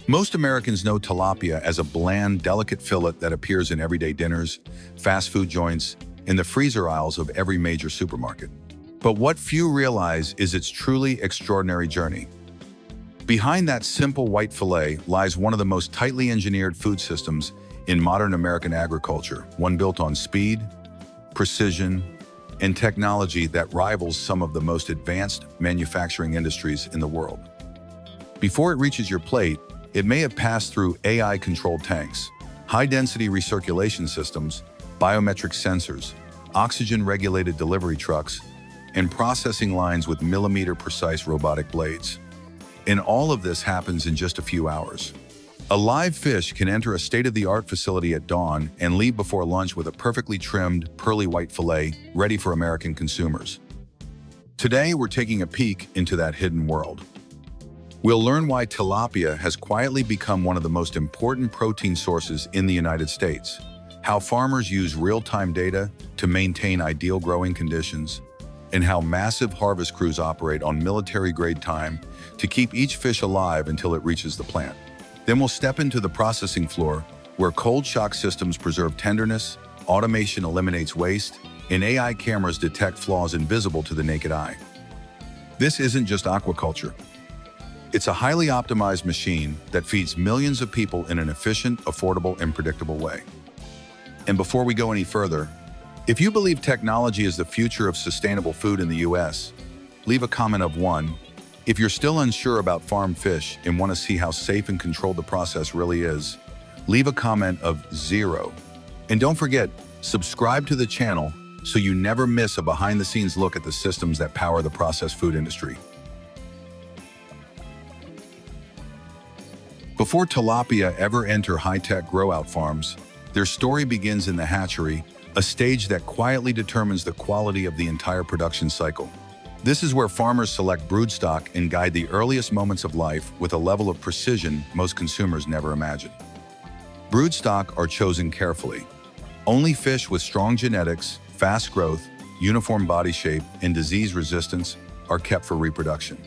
Most Americans know tilapia as a bland, delicate fillet that appears in everyday dinners, fast food joints, and the freezer aisles of every major supermarket. But what few realize is its truly extraordinary journey. Behind that simple white fillet lies one of the most tightly engineered food systems in modern American agriculture, one built on speed, precision, and technology that rivals some of the most advanced manufacturing industries in the world. Before it reaches your plate, it may have passed through AI-controlled tanks, high-density recirculation systems, biometric sensors, oxygen-regulated delivery trucks, and processing lines with millimeter-precise robotic blades. And all of this happens in just a few hours. A live fish can enter a state-of-the-art facility at dawn and leave before lunch with a perfectly trimmed, pearly white fillet ready for American consumers. Today, we're taking a peek into that hidden world. We'll learn why tilapia has quietly become one of the most important protein sources in the United States, how farmers use real-time data to maintain ideal growing conditions, and how massive harvest crews operate on military-grade time to keep each fish alive until it reaches the plant. Then we'll step into the processing floor, where cold shock systems preserve tenderness, automation eliminates waste, and AI cameras detect flaws invisible to the naked eye. This isn't just aquaculture. It's a highly optimized machine that feeds millions of people in an efficient, affordable, and predictable way. And before we go any further, if you believe technology is the future of sustainable food in the US, leave a comment of 1. If you're still unsure about farmed fish and want to see how safe and controlled the process really is, leave a comment of 0. And don't forget, subscribe to the channel so you never miss a behind-the-scenes look at the systems that power the processed food industry. Before tilapia ever enter high-tech grow-out farms, their story begins in the hatchery, a stage that quietly determines the quality of the entire production cycle. This is where farmers select broodstock and guide the earliest moments of life with a level of precision most consumers never imagined. Broodstock are chosen carefully. Only fish with strong genetics, fast growth, uniform body shape, and disease resistance are kept for reproduction.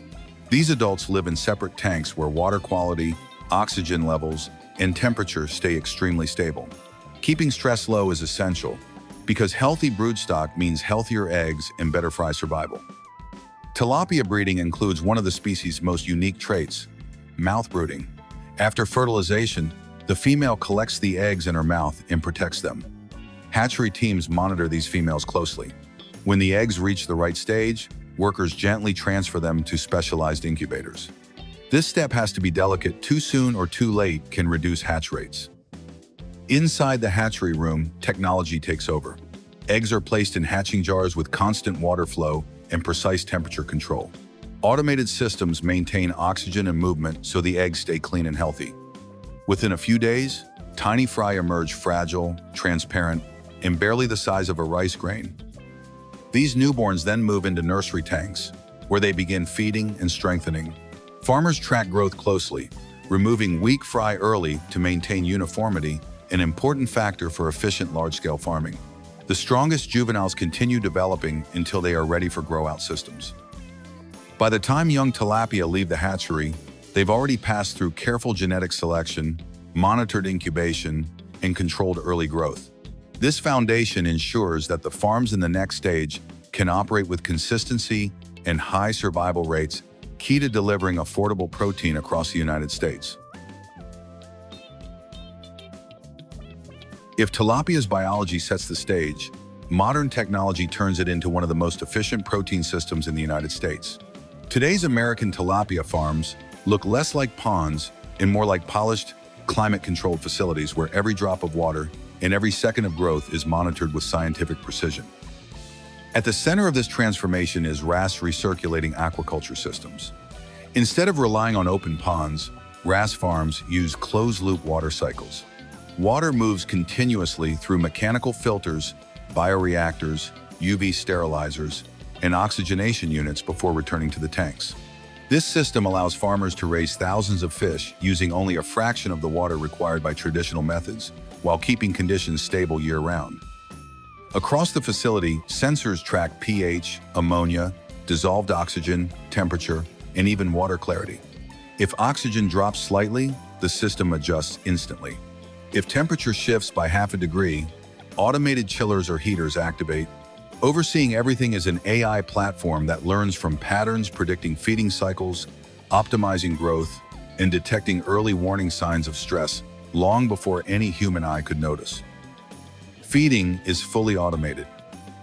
These adults live in separate tanks where water quality, oxygen levels, and temperature stay extremely stable. Keeping stress low is essential because healthy broodstock means healthier eggs and better fry survival. Tilapia breeding includes one of the species' most unique traits, mouth brooding. After fertilization, the female collects the eggs in her mouth and protects them. Hatchery teams monitor these females closely. When the eggs reach the right stage, workers gently transfer them to specialized incubators. This step has to be delicate. Too soon or too late can reduce hatch rates. Inside the hatchery room, technology takes over. Eggs are placed in hatching jars with constant water flow and precise temperature control. Automated systems maintain oxygen and movement so the eggs stay clean and healthy. Within a few days, tiny fry emerge fragile, transparent, and barely the size of a rice grain. These newborns then move into nursery tanks, where they begin feeding and strengthening. Farmers track growth closely, removing weak fry early to maintain uniformity, an important factor for efficient large-scale farming. The strongest juveniles continue developing until they are ready for grow-out systems. By the time young tilapia leave the hatchery, they've already passed through careful genetic selection, monitored incubation, and controlled early growth. This foundation ensures that the farms in the next stage can operate with consistency and high survival rates, key to delivering affordable protein across the United States. If tilapia's biology sets the stage, modern technology turns it into one of the most efficient protein systems in the United States. Today's American tilapia farms look less like ponds and more like polished, climate-controlled facilities where every drop of water and every second of growth is monitored with scientific precision. At the center of this transformation is RAS recirculating aquaculture systems. Instead of relying on open ponds, RAS farms use closed-loop water cycles. Water moves continuously through mechanical filters, bioreactors, UV sterilizers, and oxygenation units before returning to the tanks. This system allows farmers to raise thousands of fish using only a fraction of the water required by traditional methods, while keeping conditions stable year-round. Across the facility, sensors track pH, ammonia, dissolved oxygen, temperature, and even water clarity. If oxygen drops slightly, the system adjusts instantly. If temperature shifts by half a degree, automated chillers or heaters activate. Overseeing everything is an AI platform that learns from patterns, predicting feeding cycles, optimizing growth, and detecting early warning signs of stress long before any human eye could notice. Feeding is fully automated.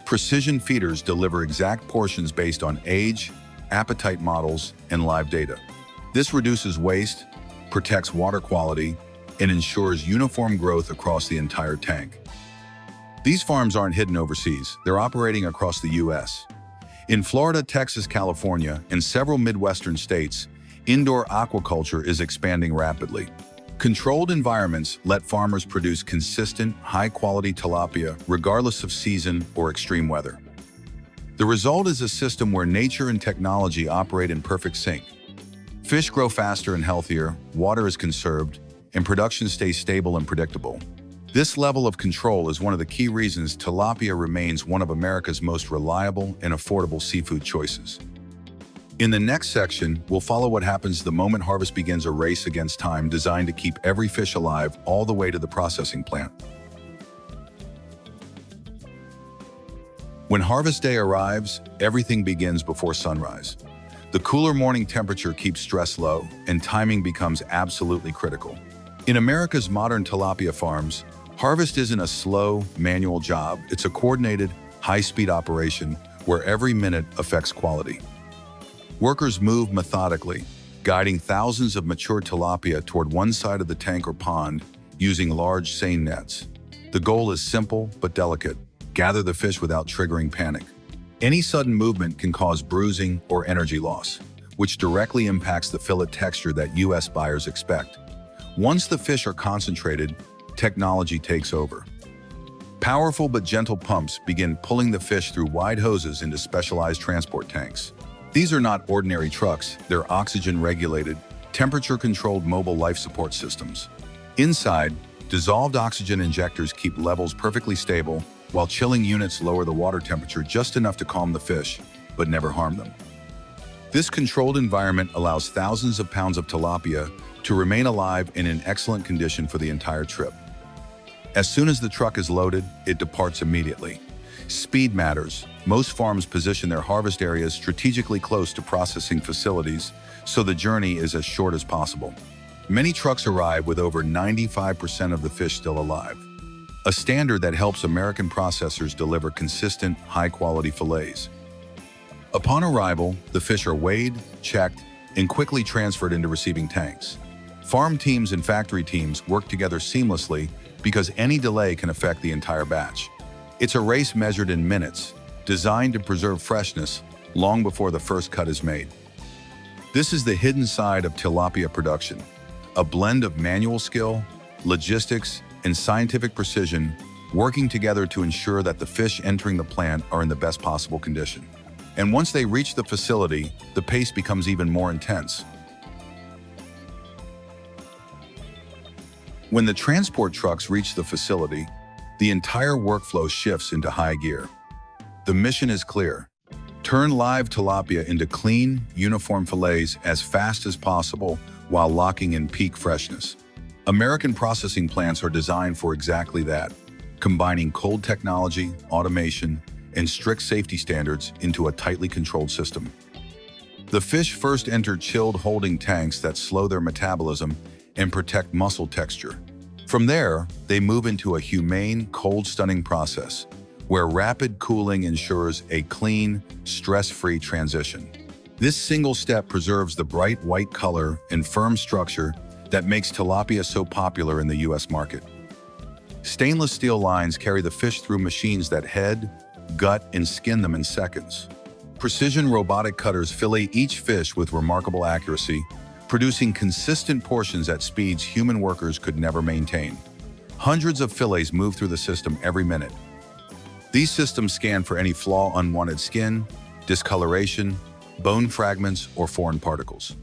Precision feeders deliver exact portions based on age, appetite models, and live data. This reduces waste, protects water quality, and ensures uniform growth across the entire tank. These farms aren't hidden overseas, they're operating across the U.S. In Florida, Texas, California, and several Midwestern states, indoor aquaculture is expanding rapidly. Controlled environments let farmers produce consistent, high-quality tilapia regardless of season or extreme weather. The result is a system where nature and technology operate in perfect sync. Fish grow faster and healthier, water is conserved, and production stays stable and predictable. This level of control is one of the key reasons tilapia remains one of America's most reliable and affordable seafood choices. In the next section, we'll follow what happens the moment harvest begins, a race against time designed to keep every fish alive all the way to the processing plant. When harvest day arrives, everything begins before sunrise. The cooler morning temperature keeps stress low, and timing becomes absolutely critical. In America's modern tilapia farms, harvest isn't a slow, manual job. It's a coordinated, high-speed operation where every minute affects quality. Workers move methodically, guiding thousands of mature tilapia toward one side of the tank or pond using large seine nets. The goal is simple but delicate: gather the fish without triggering panic. Any sudden movement can cause bruising or energy loss, which directly impacts the fillet texture that U.S. buyers expect. Once the fish are concentrated, technology takes over. Powerful but gentle pumps begin pulling the fish through wide hoses into specialized transport tanks. These are not ordinary trucks, they're oxygen-regulated, temperature-controlled mobile life support systems. Inside, dissolved oxygen injectors keep levels perfectly stable, while chilling units lower the water temperature just enough to calm the fish, but never harm them. This controlled environment allows thousands of pounds of tilapia to remain alive and in excellent condition for the entire trip. As soon as the truck is loaded, it departs immediately. Speed matters. Most farms position their harvest areas strategically close to processing facilities, so the journey is as short as possible. Many trucks arrive with over 95% of the fish still alive, a standard that helps American processors deliver consistent, high-quality fillets. Upon arrival, the fish are weighed, checked, and quickly transferred into receiving tanks. Farm teams and factory teams work together seamlessly because any delay can affect the entire batch. It's a race measured in minutes, designed to preserve freshness long before the first cut is made. This is the hidden side of tilapia production, a blend of manual skill, logistics, and scientific precision working together to ensure that the fish entering the plant are in the best possible condition. And once they reach the facility, the pace becomes even more intense. When the transport trucks reach the facility, the entire workflow shifts into high gear. The mission is clear: turn live tilapia into clean, uniform fillets as fast as possible while locking in peak freshness. American processing plants are designed for exactly that, combining cold technology, automation, and strict safety standards into a tightly controlled system. The fish first enter chilled holding tanks that slow their metabolism and protect muscle texture. From there, they move into a humane, cold stunning process, where rapid cooling ensures a clean, stress-free transition. This single step preserves the bright white color and firm structure that makes tilapia so popular in the U.S. market. Stainless steel lines carry the fish through machines that head, gut, and skin them in seconds. Precision robotic cutters fillet each fish with remarkable accuracy, producing consistent portions at speeds human workers could never maintain. Hundreds of fillets move through the system every minute. These systems scan for any flaw, unwanted skin, discoloration, bone fragments, or foreign particles.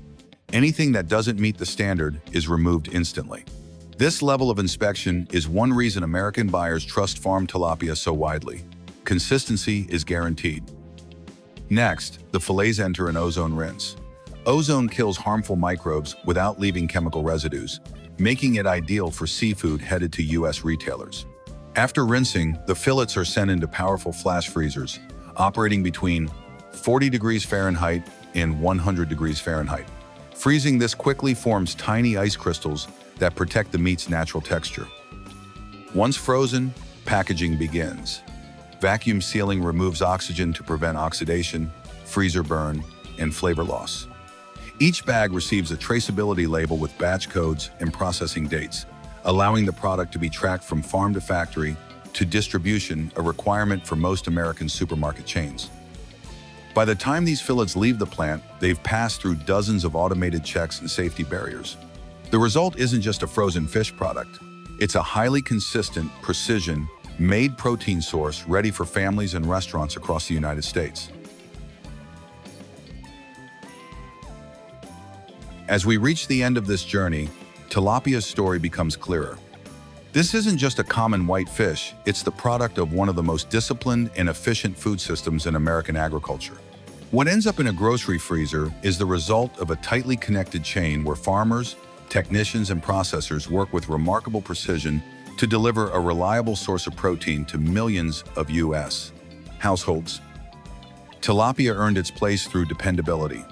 Anything that doesn't meet the standard is removed instantly. This level of inspection is one reason American buyers trust farm tilapia so widely. Consistency is guaranteed. Next, the fillets enter an ozone rinse. Ozone kills harmful microbes without leaving chemical residues, making it ideal for seafood headed to U.S. retailers. After rinsing, the fillets are sent into powerful flash freezers, operating between 40 degrees Fahrenheit and 100 degrees Fahrenheit. Freezing this quickly forms tiny ice crystals that protect the meat's natural texture. Once frozen, packaging begins. Vacuum sealing removes oxygen to prevent oxidation, freezer burn, and flavor loss. Each bag receives a traceability label with batch codes and processing dates, allowing the product to be tracked from farm to factory to distribution, a requirement for most American supermarket chains. By the time these fillets leave the plant, they've passed through dozens of automated checks and safety barriers. The result isn't just a frozen fish product. It's a highly consistent, precision-made protein source ready for families and restaurants across the United States. As we reach the end of this journey, Tilapia's story becomes clearer. This isn't just a common white fish, it's the product of one of the most disciplined and efficient food systems in American agriculture. What ends up in a grocery freezer is the result of a tightly connected chain where farmers, technicians, and processors work with remarkable precision to deliver a reliable source of protein to millions of U.S. households. Tilapia earned its place through dependability.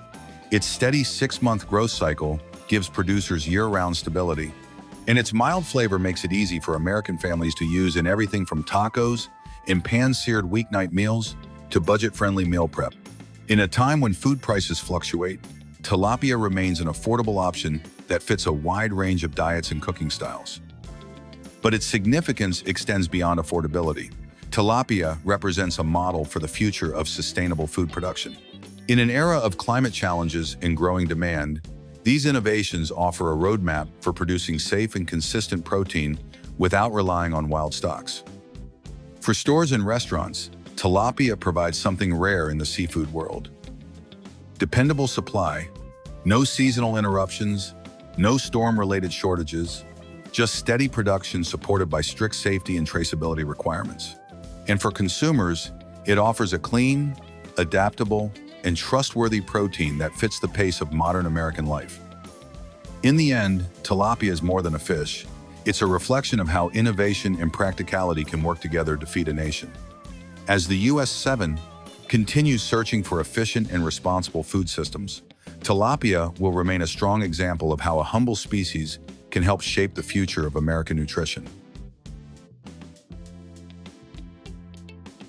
Its steady 6-month growth cycle gives producers year-round stability, and its mild flavor makes it easy for American families to use in everything from tacos and pan-seared weeknight meals to budget-friendly meal prep. In a time when food prices fluctuate, tilapia remains an affordable option that fits a wide range of diets and cooking styles. But its significance extends beyond affordability. Tilapia represents a model for the future of sustainable food production. In an era of climate challenges and growing demand, these innovations offer a roadmap for producing safe and consistent protein without relying on wild stocks. For stores and restaurants, tilapia provides something rare in the seafood world. Dependable supply, no seasonal interruptions, no storm-related shortages, just steady production supported by strict safety and traceability requirements. And for consumers, it offers a clean, adaptable, and trustworthy protein that fits the pace of modern American life. In the end, tilapia is more than a fish. It's a reflection of how innovation and practicality can work together to feed a nation. As the US 7 continues searching for efficient and responsible food systems, tilapia will remain a strong example of how a humble species can help shape the future of American nutrition.